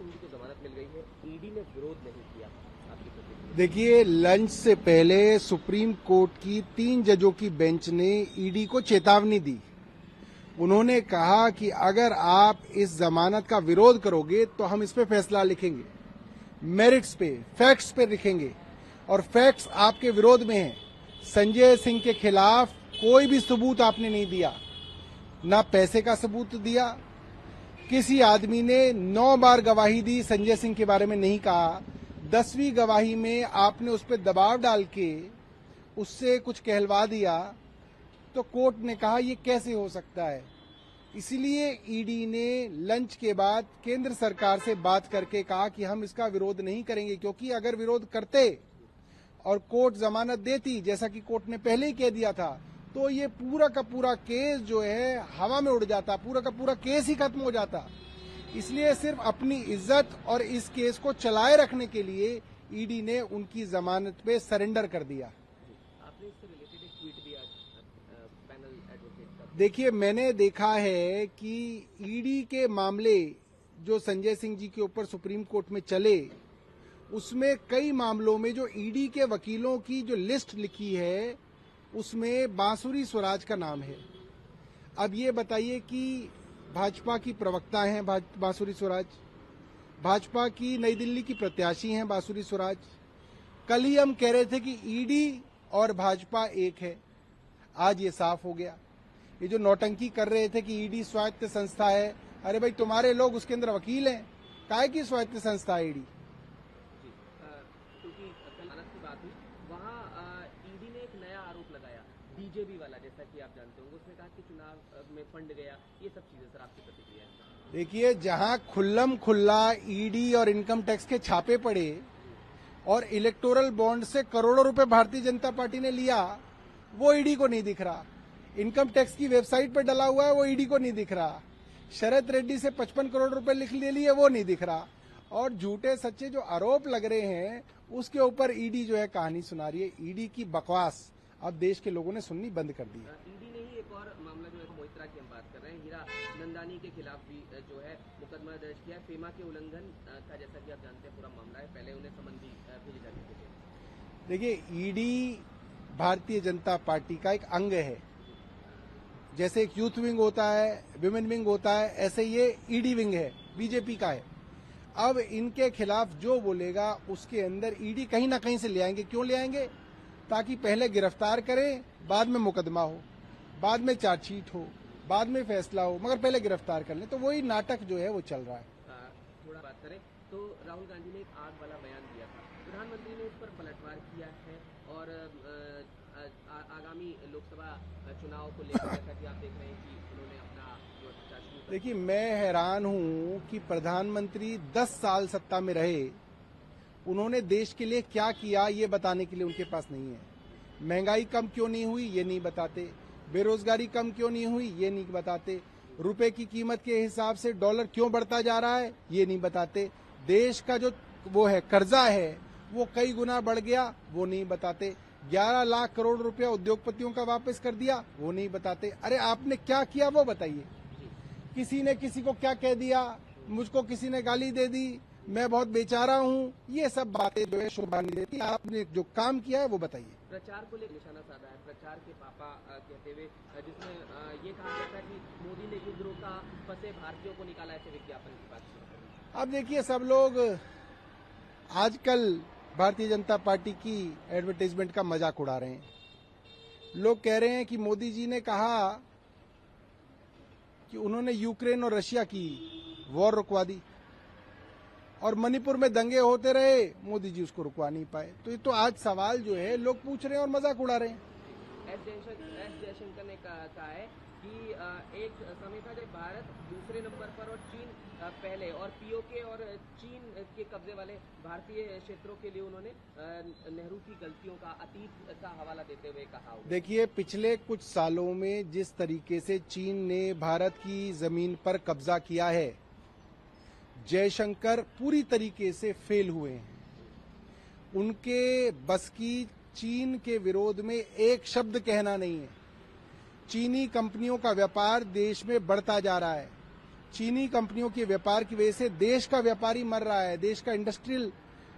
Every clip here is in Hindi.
सिंह जी को जमानत मिल गई है, ईडी ने विरोध नहीं किया, आपकी प्रतिक्रिया? देखिए, लंच से पहले सुप्रीम कोर्ट की 3 जजों की बेंच ने ईडी को चेतावनी दी। उन्होंने कहा कि अगर आप इस जमानत का विरोध करोगे तो हम इस पे फैसला लिखेंगे, मेरिट्स पे, फैक्ट्स पे लिखेंगे, और फैक्ट्स आपके विरोध में हैं। संजय सिंह के खिलाफ कोई भी सबूत आपने नहीं दिया, ना पैसे का सबूत दिया। किसी आदमी ने 9 बार गवाही दी, संजय सिंह के बारे में नहीं कहा। 10वीं गवाही में आपने उस पर दबाव डाल के उससे कुछ कहलवा दिया, तो कोर्ट ने कहा ये कैसे हो सकता है। इसलिए ईडी ने लंच के बाद केंद्र सरकार से बात करके कहा कि हम इसका विरोध नहीं करेंगे, क्योंकि अगर विरोध करते और कोर्ट जमानत देती, जैसा कि कोर्ट ने पहले ही कह दिया था, तो ये पूरा का पूरा केस जो है हवा में उड़ जाता, पूरा का पूरा केस ही खत्म हो जाता। इसलिए सिर्फ अपनी इज्जत और इस केस को चलाए रखने के लिए ईडी ने उनकी जमानत पे सरेंडर कर दिया। आपने इससे रिलेटेड एक ट्वीट भी आज पैनल एडवोकेट का। देखिए, मैंने देखा है कि ईडी के मामले जो संजय सिंह जी के ऊपर सुप्रीम कोर्ट में चले, उसमें कई मामलों में जो ईडी के वकीलों की जो लिस्ट लिखी है, उसमें बांसुरी स्वराज का नाम है। अब ये बताइए कि भाजपा की प्रवक्ता हैं बांसुरी स्वराज, भाजपा की नई दिल्ली की प्रत्याशी हैं बांसुरी स्वराज। कल ही हम कह रहे थे कि ईडी और भाजपा एक है, आज ये साफ हो गया। ये जो नौटंकी कर रहे थे कि ईडी स्वायत्त संस्था है, अरे भाई तुम्हारे लोग उसके अंदर वकील हैं, काहे की स्वायत्त संस्था है ईडी? क्योंकि कल अदालत की बात हुई, वहाँ ईडी ने एक नया आरोप लगाया, बीजेपी वाला, जैसा कि आप जानते होंगे। उसने कहा कि चुनाव में फंड गया, ये सब चीजें। सर, आपकी प्रतिक्रिया है? देखिए, जहां खुल्लम खुल्ला ईडी और इनकम टैक्स के छापे पड़े और इलेक्टोरल बॉन्ड से करोड़ों रुपए भारतीय जनता पार्टी ने लिया, वो ईडी को नहीं दिख रहा। इनकम टैक्स की वेबसाइट पर डला हुआ है, वो ईडी को नहीं दिख रहा। शरद रेड्डी से 55 करोड़ रुपए लिख ले लिए, वो नहीं दिख रहा। और झूठे सच्चे जो आरोप लग रहे हैं, उसके ऊपर ईडी जो है कहानी सुना रही है। ईडी की बकवास अब देश के लोगों ने सुननी बंद कर दी है। ईडी ने ही एक और मामला जो है मोहित्रा की हम बात कर रहे हैं, हीरा नंदानी के खिलाफ भी जो है मुकदमा दर्ज किया है। फेमा के उल्लंघन का, जैसा कि आप जानते हैं, पूरा मामला है। पहले उन्हें समन भी भेजे जा चुके थे। देखिए, ईडी भारतीय जनता पार्टी का एक अंग है। जैसे एक यूथ विंग होता है, विमेन विंग होता है, ऐसे ये ईडी विंग है, बीजेपी का है। अब इनके खिलाफ जो बोलेगा उसके अंदर ईडी कहीं ना कहीं से ले आएंगे। क्यों ले आएंगे? ताकि पहले गिरफ्तार करें, बाद में मुकदमा हो, बाद में चार्जशीट हो, बाद में फैसला हो, मगर पहले गिरफ्तार कर लें। तो वही नाटक जो है वो चल रहा है। थोड़ा बात करें तो राहुल गांधी ने एक आग वाला बयान दिया था, प्रधानमंत्री ने उस पर पलटवार किया है, और आगामी लोकसभा चुनाव को लेकर जैसा कि आप देख रहे हैं कि उन्होंने अपना जो प्रचार शुरू कर दिया। देखिए, मैं हैरान हूं कि प्रधानमंत्री 10 साल सत्ता में रहे, उन्होंने देश के लिए क्या किया ये बताने के लिए उनके पास नहीं है। महंगाई कम क्यों नहीं हुई ये नहीं बताते, बेरोजगारी कम क्यों नहीं हुई ये नहीं बताते, रुपए की कीमत के हिसाब से डॉलर क्यों बढ़ता जा रहा है ये नहीं बताते, देश का जो वो है कर्जा है वो कई गुना बढ़ गया वो नहीं बताते, 11 लाख करोड़ रुपया उद्योगपतियों का वापस कर दिया वो नहीं बताते। अरे आपने क्या किया वो बताइए। किसी ने किसी को क्या कह दिया, मुझको किसी ने गाली दे दी, मैं बहुत बेचारा हूँ, ये सब बातें जो है शोभा नहीं देती। आपने जो काम किया है वो बताइए। प्रचार को लेकर निशाना साधा है, प्रचार के पापा कहते हुए, जिसमें ये कहा गया था कि मोदी ने युद्ध रोका, फंसे भारतीयों को निकाला, ऐसे विज्ञापन की बात। अब देखिए, सब लोग आजकल भारतीय जनता पार्टी की एडवर्टाइजमेंट का मजाक उड़ा रहे हैं। लोग कह रहे हैं कि मोदी जी ने कहा कि उन्होंने यूक्रेन और रशिया की वॉर रुकवा दी, और मणिपुर में दंगे होते रहे, मोदी जी उसको रुकवा नहीं पाए। तो ये तो आज सवाल जो है लोग पूछ रहे हैं और मजाक उड़ा रहे हैं। एस जयशंकर ने कहा है कि एक समय था जब भारत दूसरे नंबर पर और चीन पहले, और पीओके और चीन के कब्जे वाले भारतीय क्षेत्रों के लिए उन्होंने नेहरू की गलतियों का, अतीत का हवाला देते हुए कहा। देखिए, पिछले कुछ सालों में जिस तरीके से चीन ने भारत की जमीन पर कब्जा किया है, जयशंकर पूरी तरीके से फेल हुए हैं। उनके बस की चीन के विरोध में एक शब्द कहना नहीं है। चीनी कंपनियों का व्यापार देश में बढ़ता जा रहा है। चीनी कंपनियों के व्यापार की वजह से देश का व्यापारी मर रहा है, देश का इंडस्ट्रियल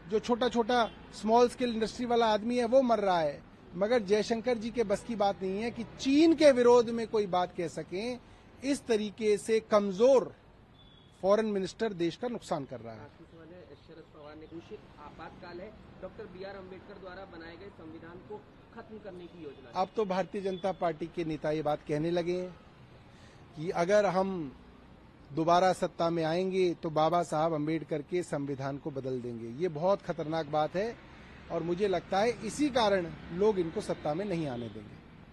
जो छोटा छोटा स्मॉल स्केल इंडस्ट्री वाला आदमी है वो मर रहा है। मगर जयशंकर जी के बस की बात नहीं है कि चीन के विरोध में कोई बात कह सकें। इस तरीके से कमजोर फॉरेन मिनिस्टर देश का नुकसान कर रहा है। शरद पवार ने घोषित आपातकाल है, डॉक्टर बी.आर. अम्बेडकर द्वारा बनाए गए संविधान को खत्म करने की योजना। अब तो भारतीय जनता पार्टी के नेता ये बात कहने लगे हैं कि अगर हम दोबारा सत्ता में आएंगे तो बाबा साहब अम्बेडकर के संविधान को बदल देंगे। ये बहुत खतरनाक बात है और मुझे लगता है इसी कारण लोग इनको सत्ता में नहीं आने देंगे।